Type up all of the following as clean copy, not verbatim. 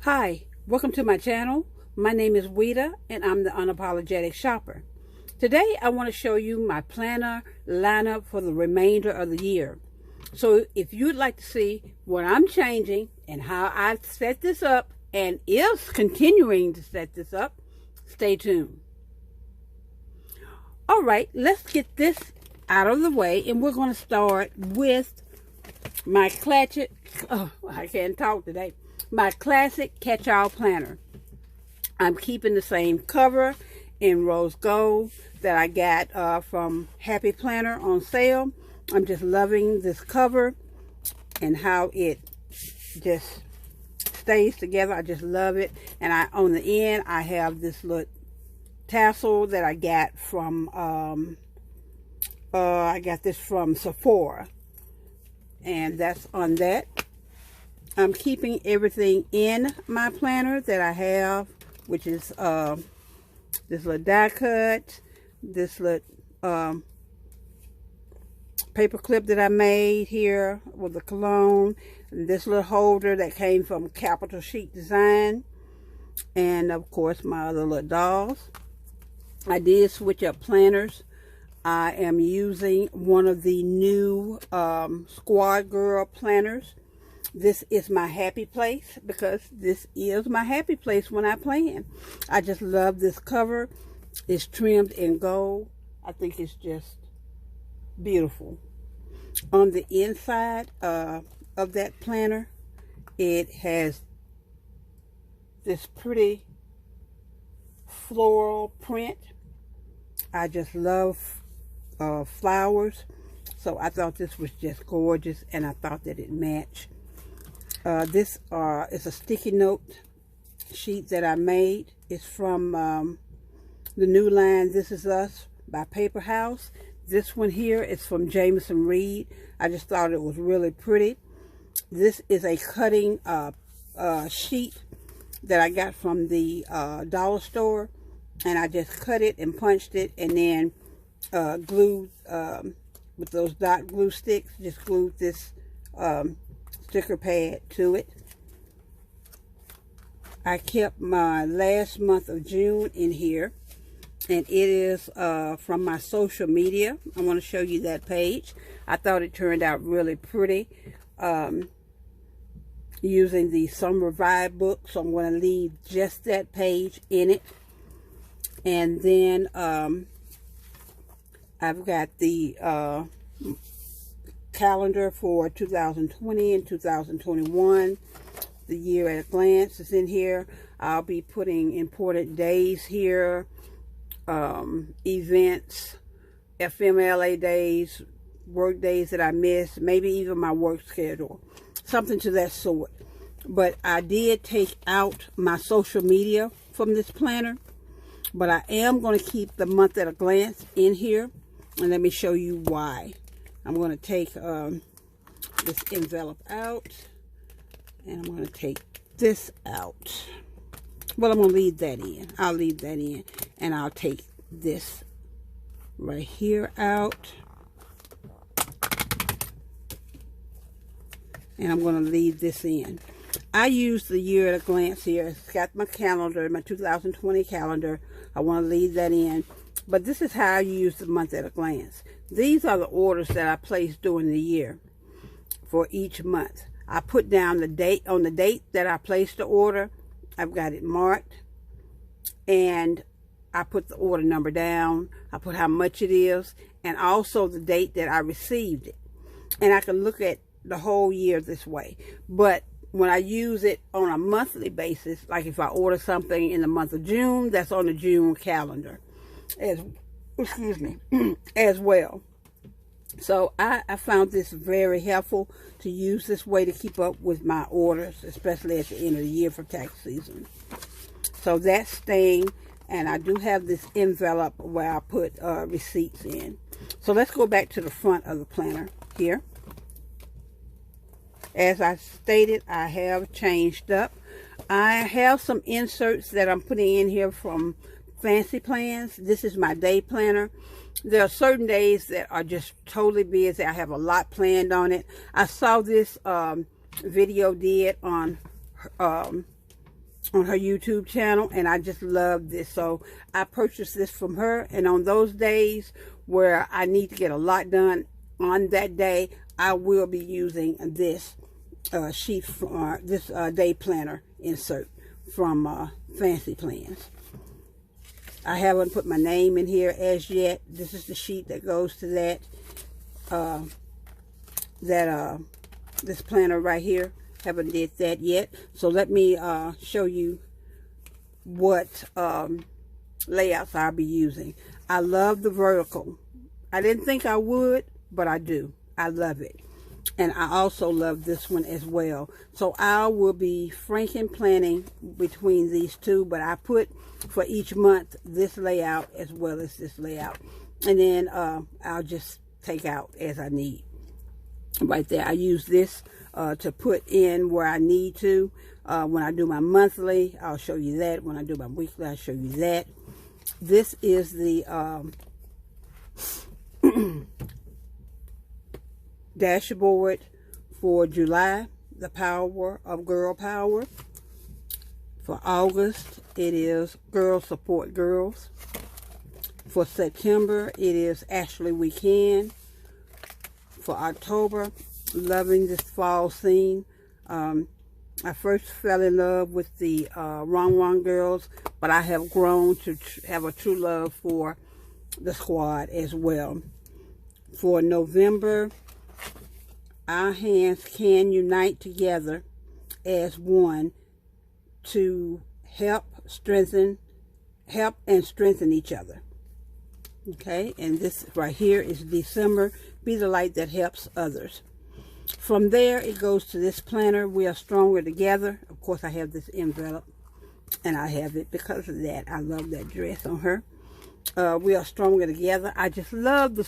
Hi, welcome to my channel. My name is Weta and I'm the Unapologetic Shopper. Today I want to show you my planner lineup for the remainder of the year. So if you'd like to see what I'm changing and how I set this up and is continuing to set this up, stay tuned. Alright, let's get this out of the way and we're going to start with my classic, I can't talk today. My classic catch-all planner. I'm keeping the same cover in rose gold that I got from Happy Planner on sale. I'm just loving this cover and how it just stays together. I just love it. And on the end I have this little tassel that I got from I got this from Sephora, and that's on that. I'm keeping everything in my planner that I have, which is this little die cut, this little paper clip that I made here with the cologne, and this little holder that came from Capital Sheet Design, and of course my other little dolls. I did switch up planners. I am using one of the new Squad Girl planners. This is my happy place because this is my happy place when I plan. I just love this cover. It's trimmed in gold. I think it's just beautiful. On the inside of that planner, it has this pretty floral print. I just love flowers, so I thought this was just gorgeous, and I thought that it matched. This is a sticky note sheet that I made. It's from the new line This Is Us by Paper House. This one here is from Jameson Reed. I just thought it was really pretty. This is a cutting sheet that I got from the dollar store, and I just cut it and punched it, and then glued with those dot glue sticks, just glued this sticker pad to it. I kept my last month of June in here, and it is from my social media. I want to show you that page. I thought it turned out really pretty using the Summer Vibe book, so I'm going to leave just that page in it. And then I've got the calendar for 2020 and 2021. The year at a glance is in here. I'll be putting important days here, events, FMLA days, work days that I missed, maybe even my work schedule, something to that sort. But I did take out my social media from this planner, but I am going to keep the month at a glance in here, and let me show you why. I'm going to take this envelope out, and I'm going to take this out. Well, I'm going to leave that in. I'll leave that in, and I'll take this right here out, and I'm going to leave this in. I use the year at a glance here. It's got my calendar, my 2020 calendar. I want to leave that in. But this is how I use the month at a glance. These are the orders that I place during the year for each month. I put down the date, on the date that I placed the order. I've got it marked, and I put the order number down. I put how much it is, and also the date that I received it. And I can look at the whole year this way. But when I use it on a monthly basis, like if I order something in the month of June, that's on the June calendar as well. So I found this very helpful to use this way to keep up with my orders, especially at the end of the year for tax season. So that's staying, and I do have this envelope where I put receipts in. So let's go back to the front of the planner here. As I stated, I have changed up. I have some inserts that I'm putting in here from Fancy Plans. This is my day planner. There are certain days that are just totally busy. I have a lot planned on it. I saw this video did on on her YouTube channel, and I just love this. So I purchased this from her, and on those days where I need to get a lot done on that day, I will be using this sheet from this day planner insert from Fancy Plans. I haven't put my name in here as yet. This is the sheet that goes to this planner right here. Haven't did that yet. So let me show you what layouts I'll be using. I love the vertical. I didn't think I would, but I do. I love it. And I also love this one as well. So I will be franken planning between these two, but I put for each month this layout as well as this layout. And then I'll just take out as I need. Right there, I use this to put in where I need to. When I do my monthly, I'll show you that. When I do my weekly, I'll show you that. This is the dashboard for July, the power of girl power. For August, it is girls support girls. For September, it is Ashley We Can. For October, loving this fall scene. I first fell in love with the Wrong girls, but I have grown to have a true love for the squad as well. For November, our hands can unite together as one to help and strengthen each other. Okay, and this right here is December. Be the light that helps others. From there, it goes to this planner. We are stronger together. Of course, I have this envelope, and I have it because of that. I love that dress on her. We are stronger together. I just love the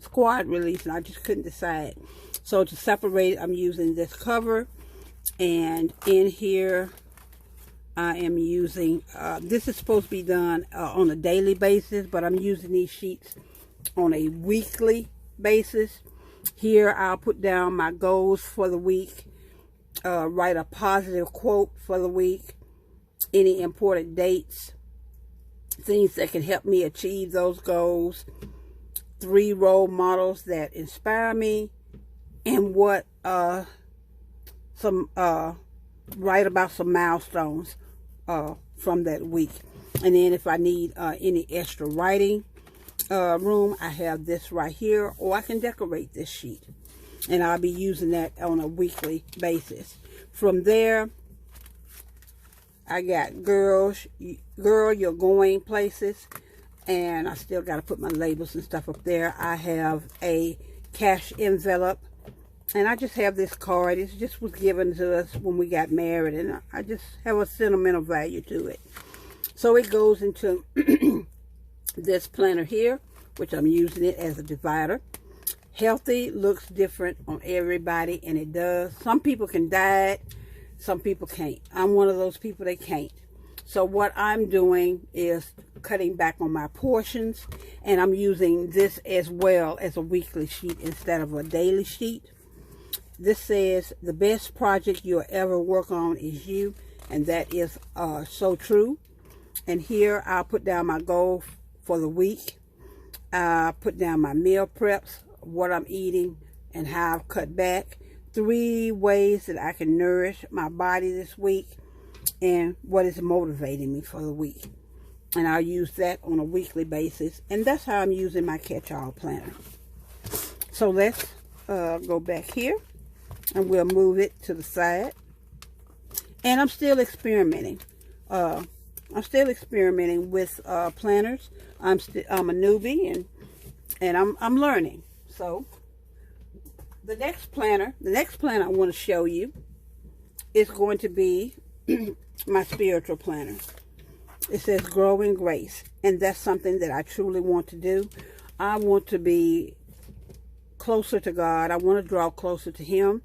squad release, and I just couldn't decide. So to separate, I'm using this cover, and in here I am using, this is supposed to be done on a daily basis, but I'm using these sheets on a weekly basis. Here I'll put down my goals for the week, write a positive quote for the week, any important dates, things that can help me achieve those goals, 3 role models that inspire me, and what write about some milestones from that week. And then if I need any extra writing room, I have this right here, or I can decorate this sheet, and I'll be using that on a weekly basis. From there, I got girl, you're going places, and I still got to put my labels and stuff up there. I have a cash envelope, and I just have this card. It just was given to us when we got married, and I just have a sentimental value to it. So it goes into this planner here, which I'm using it as a divider. Healthy looks different on everybody, and it does. Some people can diet, some people can't. I'm one of those people that can't. So what I'm doing is cutting back on my portions, and I'm using this as well as a weekly sheet instead of a daily sheet. This says the best project you'll ever work on is you, and that is so true. And here I'll put down my goal for the week. I put down my meal preps, what I'm eating, and how I've cut back. 3 ways that I can nourish my body this week, and what is motivating me for the week. And I'll use that on a weekly basis. And that's how I'm using my catch-all planner. So let's go back here, and we'll move it to the side. And I'm still experimenting. I'm still experimenting with planners. I'm a newbie, and I'm learning. So the next planner I want to show you is going to be my spiritual planner. It says Grow in Grace, and that's something that I truly want to do. I want to be closer to God. I want to draw closer to Him.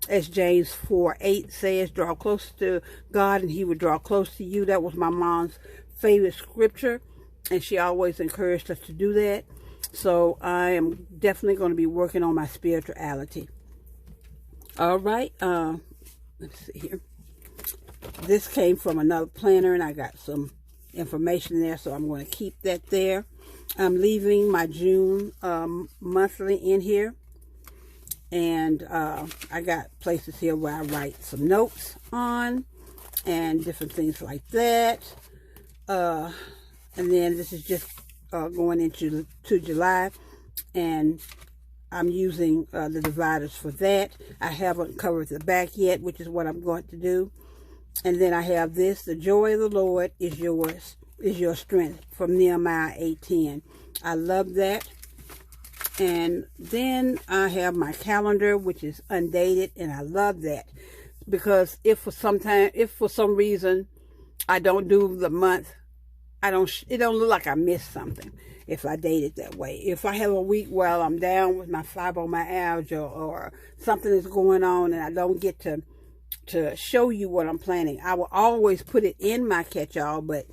As James 4:8 says, draw closer to God and He will draw close to you. That was my mom's favorite scripture, and she always encouraged us to do that. So I am definitely going to be working on my spirituality. All right, let's see here. This came from another planner, and I got some information there, so I'm going to keep that there. I'm leaving my June monthly in here, and I got places here where I write some notes on and different things like that. And then this is just going into July, and I'm using the dividers for that. I haven't covered the back yet, which is what I'm going to do. And then I have this: the joy of the Lord is yours, is your strength, from Nehemiah 8:10. I love that. And then I have my calendar, which is undated, and I love that, because if for some reason I don't do the month, it don't look like I missed something if I date it that way. If I have a week while I'm down with my fibromyalgia or something is going on and I don't get to show you what I'm planning, I will always put it in my catch-all, but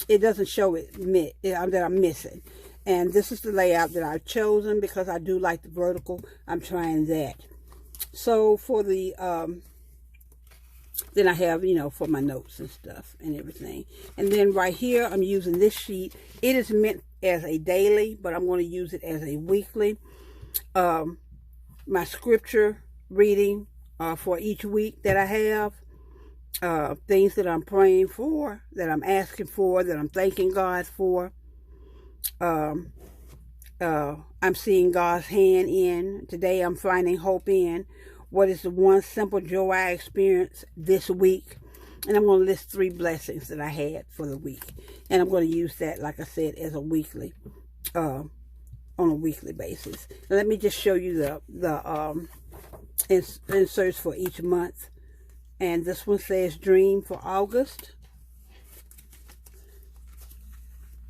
it doesn't show it that I'm missing. And this is the layout that I've chosen because I do like the vertical. I'm trying that. So for the then I have, for my notes and stuff and everything. And then right here, I'm using this sheet. It is meant as a daily, but I'm going to use it as a weekly. My scripture reading for each week that I have. Things that I'm praying for, that I'm asking for, that I'm thanking God for. I'm seeing God's hand in. Today I'm finding hope in. What is the one simple joy I experienced this week? And I'm going to list 3 blessings that I had for the week. And I'm going to use that, like I said, as a weekly, on a weekly basis. Now, let me just show you the inserts for each month. And this one says dream for August.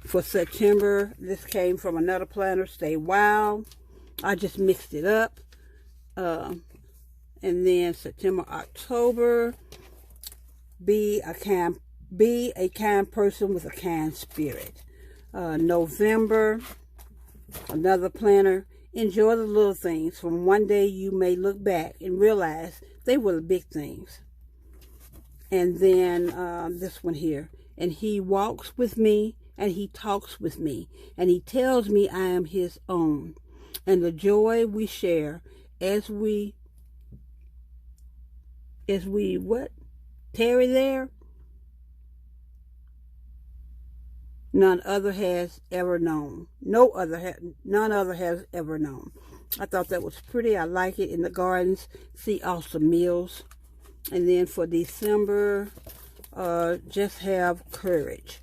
For September, this came from another planner, Stay Wild. I just mixed it up. And then September, October, be a kind person with a kind spirit. November, another planner, enjoy the little things. From one day you may look back and realize they were the big things. And then this one here, and he walks with me, and he talks with me, and he tells me I am his own. And the joy we share as we tarry there, none other has ever known. None other has ever known. I thought that was pretty. I like it. In the gardens, see awesome meals. And then for December, just have courage.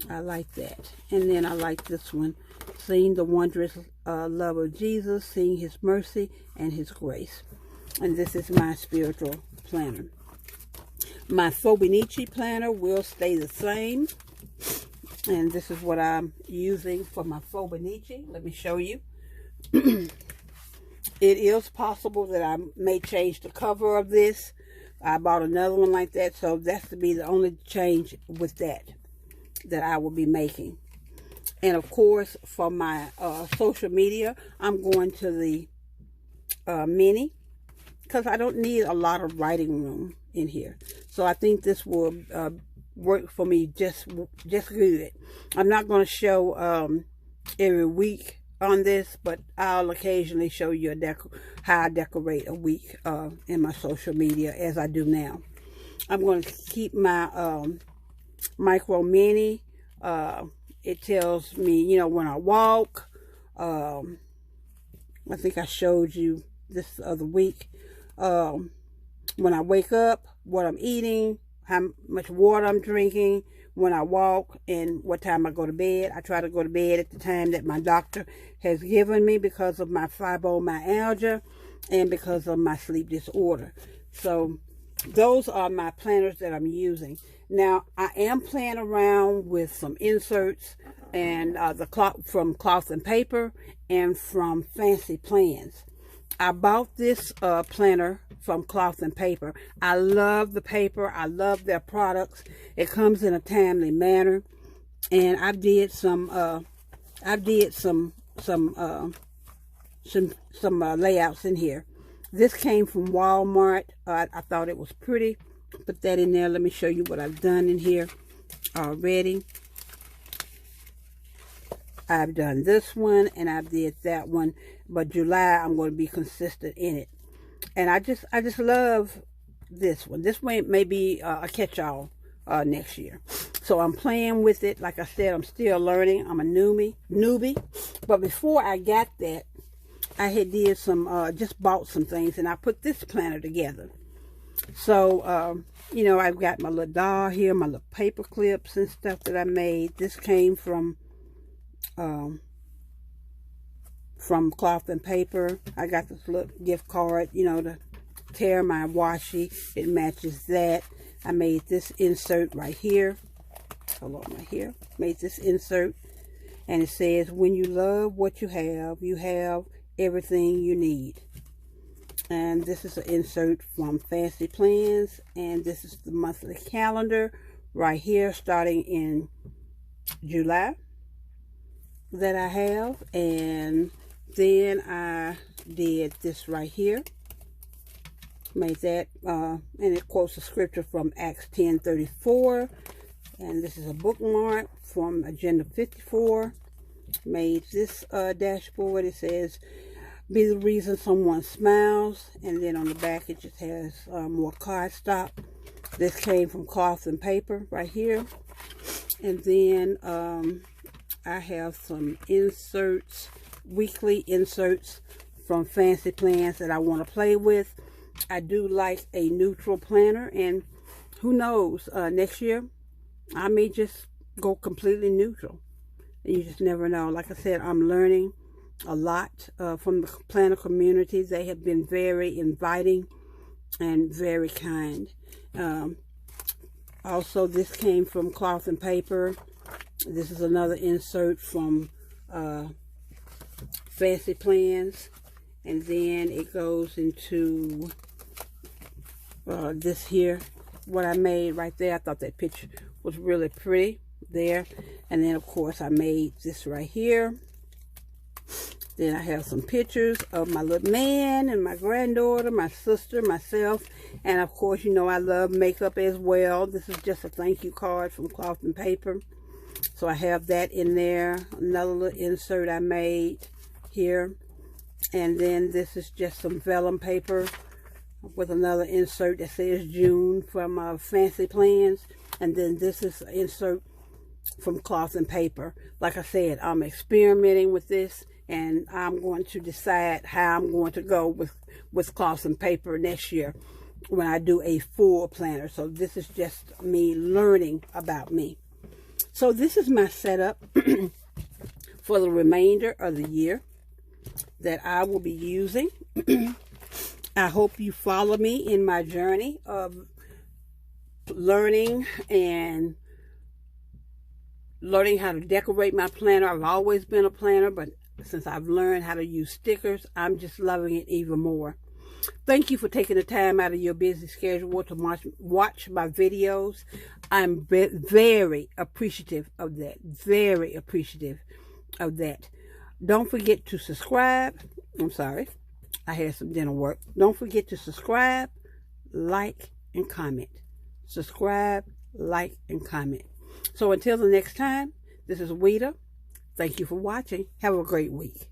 I like that. And then I like this one, seeing the wondrous love of Jesus, seeing his mercy and his grace. And this is my spiritual planner. My Fobonichi planner will stay the same. And this is what I'm using for my Fobonichi. Let me show you. It is possible that I may change the cover of this. I bought another one like that, so that's to be the only change with that I will be making. And of course, for my social media, I'm going to the mini, because I don't need a lot of writing room in here. So I think this will work for me just good. I'm not going to show every week on this, but I'll occasionally show you how I decorate a week in my social media, as I do now. I'm going to keep my micro mini. It tells me, when I walk. I think I showed you this other week. When I wake up, what I'm eating, how much water I'm drinking, when I walk, and what time I go to bed. I try to go to bed at the time that my doctor has given me because of my fibromyalgia and because of my sleep disorder. So those are my planners that I'm using. Now, I am playing around with some inserts and from Cloth and Paper and from Fancy Plans. I bought this planner from Cloth and Paper. I love the paper. I love their products. It comes in a timely manner, and I did some layouts in here. This came from Walmart. I thought it was pretty. Put that in there. Let me show you what I've done in here already. I've done this one and I did that one, but July I'm going to be consistent in it. And I just love this one. This one may be a catch-all next year. So I'm playing with it. Like I said, I'm still learning. I'm a newbie. But before I got that, I had did some, just bought some things, and I put this planner together. So, you know, I've got my little doll here, my little paper clips and stuff that I made. This came from Cloth and Paper. I got this little gift card, you know, to tear my washi. It matches that. I made this insert right here. Hold on, right here. Made this insert, and it says, when you love what you have everything you need. And this is an insert from Fancy Plans, and this is the monthly calendar right here, starting in July, that I have. And then I did this right here, made that, and it quotes a scripture from Acts 10:34, and this is a bookmark from Agenda 54. Made this dashboard. It says, be the reason someone smiles, and then on the back it just has more cardstock. This came from Cloth and Paper right here. And then I have some inserts, weekly inserts from Fancy Plans that I want to play with. I do like a neutral planner, and who knows, next year I may just go completely neutral. You just never know. Like I said, I'm learning a lot from the planner community. They have been very inviting and very kind. Also, this came from Cloth and Paper. This is another insert from Fancy Plans. And then it goes into this here, what I made right there. I thought that picture was really pretty there. And then, of course, I made this right here. Then I have some pictures of my little man and my granddaughter, my sister, myself. And, of course, you know I love makeup as well. This is just a thank you card from Cloth and Paper. So I have that in there. Another little insert I made here. And then this is just some vellum paper with another insert that says June from Fancy Plans. And then this is an insert from Cloth and Paper. Like I said, I'm experimenting with this, and I'm going to decide how I'm going to go with Cloth and Paper next year when I do a full planner. So this is just me learning about me. So this is my setup for the remainder of the year that I will be using. I hope you follow me in my journey of learning how to decorate my planner. I've always been a planner, but since I've learned how to use stickers, I'm just loving it even more. Thank you for taking the time out of your busy schedule to watch my videos. I'm very appreciative of that. Very appreciative of that. Don't forget to subscribe. I'm sorry, I had some dental work. Don't forget to subscribe, like, and comment. Subscribe, like, and comment. So until the next time, this is Weta. Thank you for watching. Have a great week.